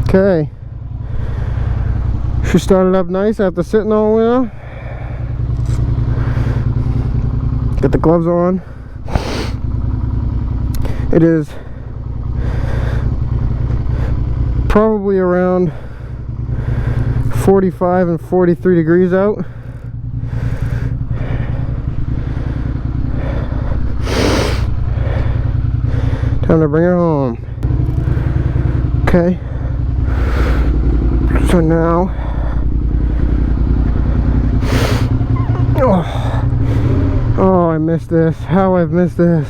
Okay. She started up nice after sitting all winter. Get the gloves on. It is probably around 45 and 43 degrees out. Time to bring her home. Okay. So now, oh, I missed this. How I've missed this.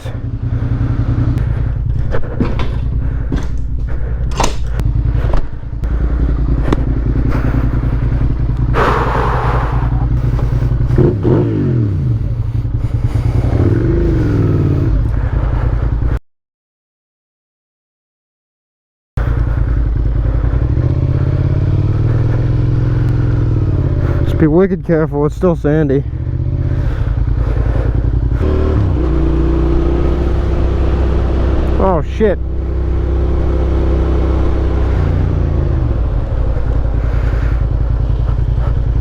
Be wicked careful, it's still sandy. Oh shit.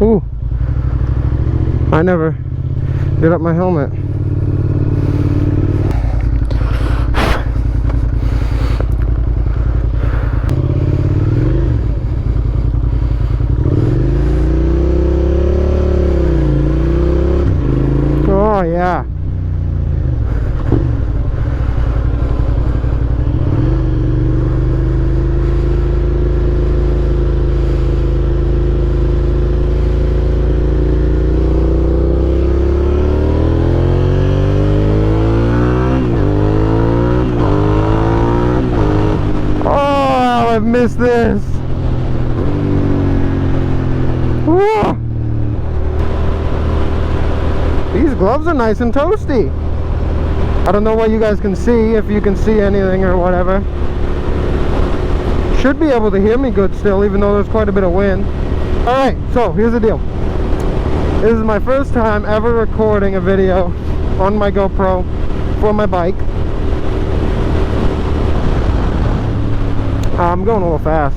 Ooh. I never did up my helmet. Oh yeah. Oh, I've missed this. Whoa. These gloves are nice and toasty. I don't know what you guys can see, if you can see anything or whatever. Should be able to hear me good still, even though there's quite a bit of wind. Alright, so here's the deal. This is my first time ever recording a video on my GoPro for my bike. I'm going a little fast.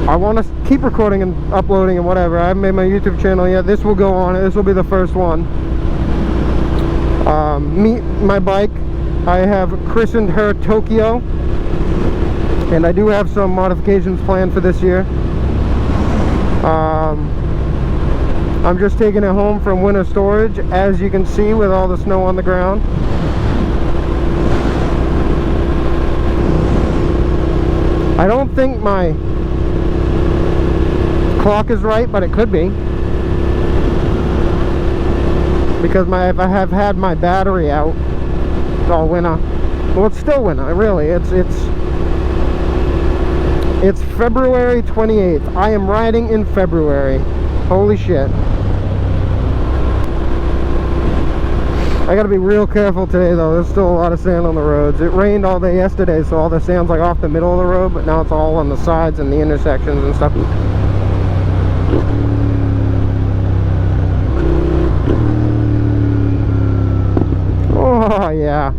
I want to keep recording and uploading and whatever. I haven't made my YouTube channel yet. This will go on. This will be the first one. My bike, I have christened her Tokyo, and I do have some modifications planned for this year. I'm just taking it home from winter storage, as you can see, with all the snow on the ground. I don't think my clock is right, but it could be, because I have had my battery out all winter. Well, it's still winter, really. It's February 28th. I am riding in February. Holy shit. I gotta be real careful today though. There's still a lot of sand on the roads. It rained all day yesterday, so all the sand's like off the middle of the road, but now it's all on the sides and the intersections and stuff. Oh yeah.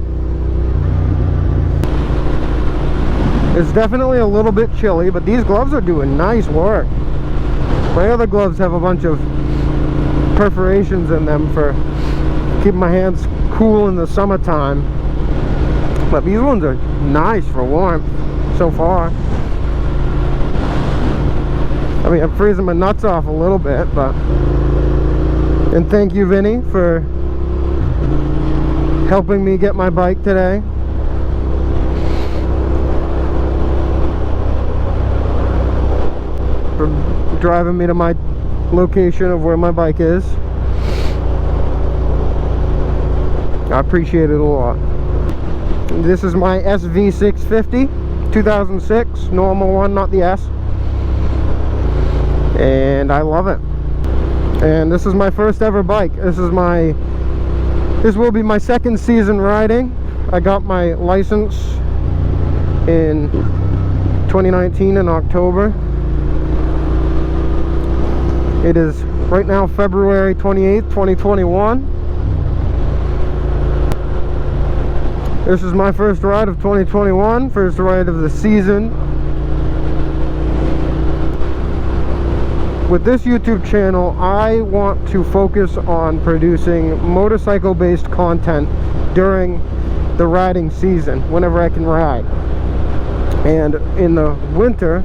It's definitely a little bit chilly, but these gloves are doing nice work. My other gloves have a bunch of perforations in them for keeping my hands cool in the summertime, but these ones are nice for warmth so far. I mean, I'm freezing my nuts off a little bit, but... And thank you, Vinny, for helping me get my bike today. For driving me to my location of where my bike is. I appreciate it a lot. This is my SV650 2006, normal one, not the S, and I love it. And this is my first ever bike. This will be my second season riding. I got my license in 2019 in October. It is right now February 28th, 2021. This is my first ride of 2021, first ride of the season. With this YouTube channel, I want to focus on producing motorcycle-based content during the riding season, whenever I can ride. And in the winter,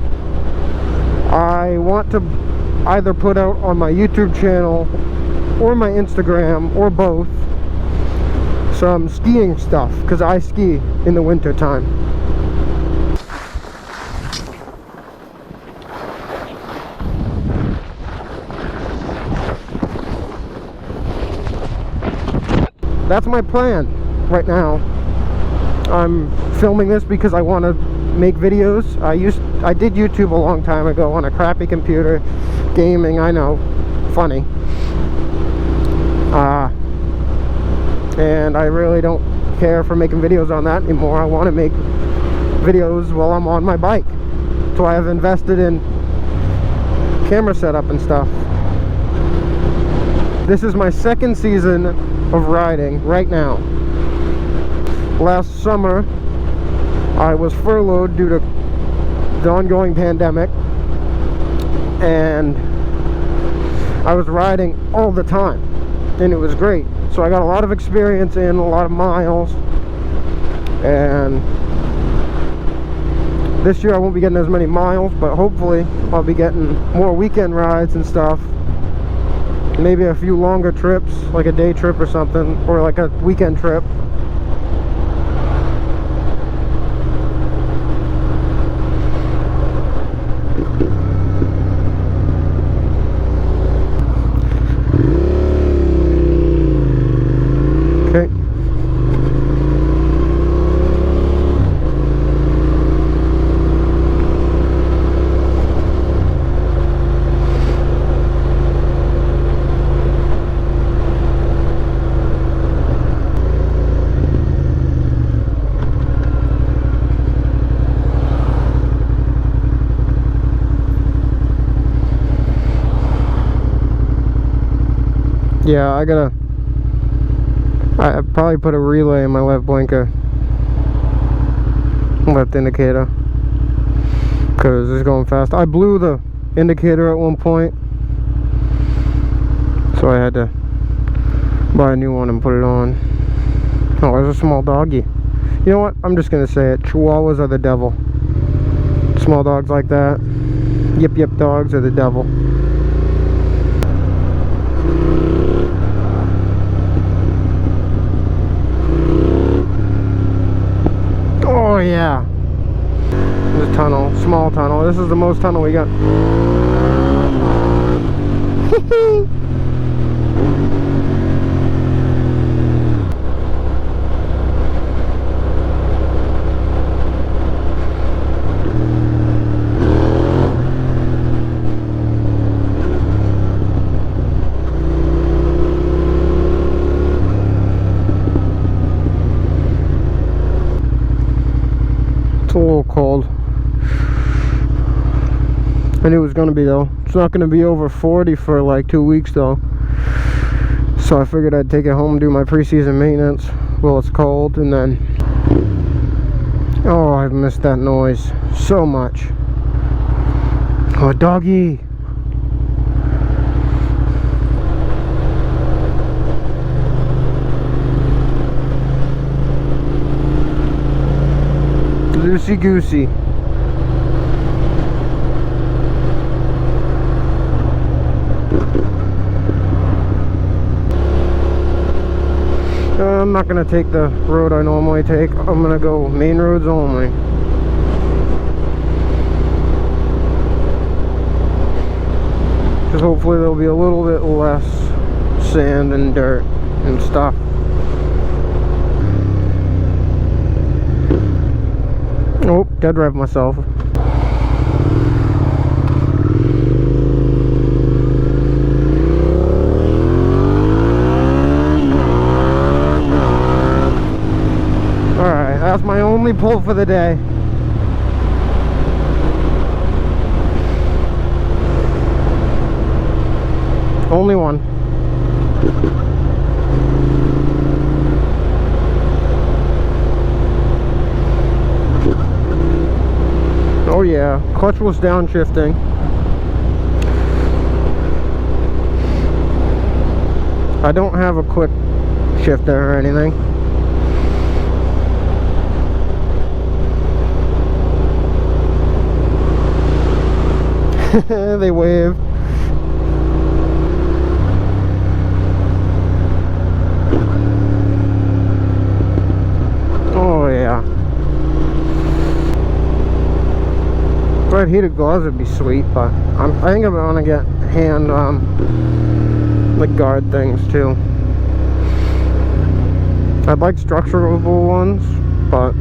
I want to either put out on my YouTube channel or my Instagram, or both, some skiing stuff, because I ski in the winter time. That's my plan right now. I'm filming this because I want to make videos. I did YouTube a long time ago on a crappy computer, gaming, I know, funny. And I really don't care for making videos on that anymore. I want to make videos while I'm on my bike. So I have invested in camera setup and stuff. This is my second season of riding right now. Last summer I was furloughed due to the ongoing pandemic, and I was riding all the time, and it was great. So I got a lot of experience in, a lot of miles, and this year I won't be getting as many miles, but hopefully I'll be getting more weekend rides and stuff. Maybe a few longer trips, like a day trip or something, or like a weekend trip. Okay. Yeah, I probably put a relay in my left blinker, left indicator, because it's going fast. I blew the indicator at one point, so I had to buy a new one and put it on. Oh, there's a small doggy. You know what? I'm just gonna say it. Chihuahuas are the devil. Small dogs like that, yip yip dogs, are the devil. Oh yeah, there's a tunnel, small tunnel. This is the most tunnel we got. It's a little cold. I knew it was gonna be though. It's not gonna be over 40 for like 2 weeks though. So I figured I'd take it home and do my pre-season maintenance while it's cold, and then... Oh, I've missed that noise so much. Oh, doggy! Loosey goosey. I'm not gonna take the road I normally take. I'm gonna go main roads only. Because hopefully there'll be a little bit less sand and dirt and stuff. Oh, dead rev myself. Alright, that's my only pull for the day. Only one. yeah, clutch was downshifting. I don't have a quick shifter or anything. They wave. Oh yeah. Red heated gloves would be sweet, but I think I'm gonna get hand like guard things too. I'd like structurable ones, but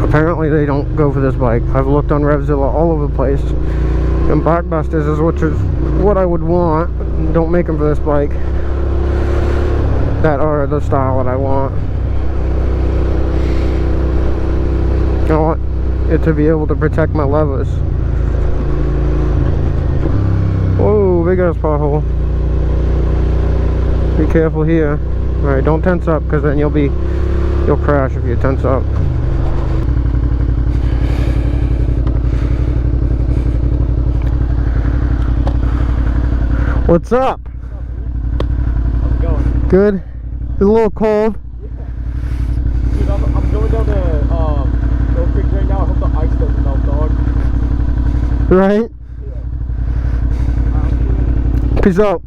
apparently they don't go for this bike. I've looked on Revzilla all over the place, and Blockbusters is what I would want. Don't make them for this bike. That are the style that I want. I want it to be able to protect my levers. Whoa, big ass pothole. Be careful here. Alright, don't tense up, because then you'll crash if you tense up. What's up? How's it going? Good. It's a little cold. Yeah. Dude, I'm going down to Mill Creek right now. I hope the ice doesn't melt, dog. Right? Yeah. Peace out.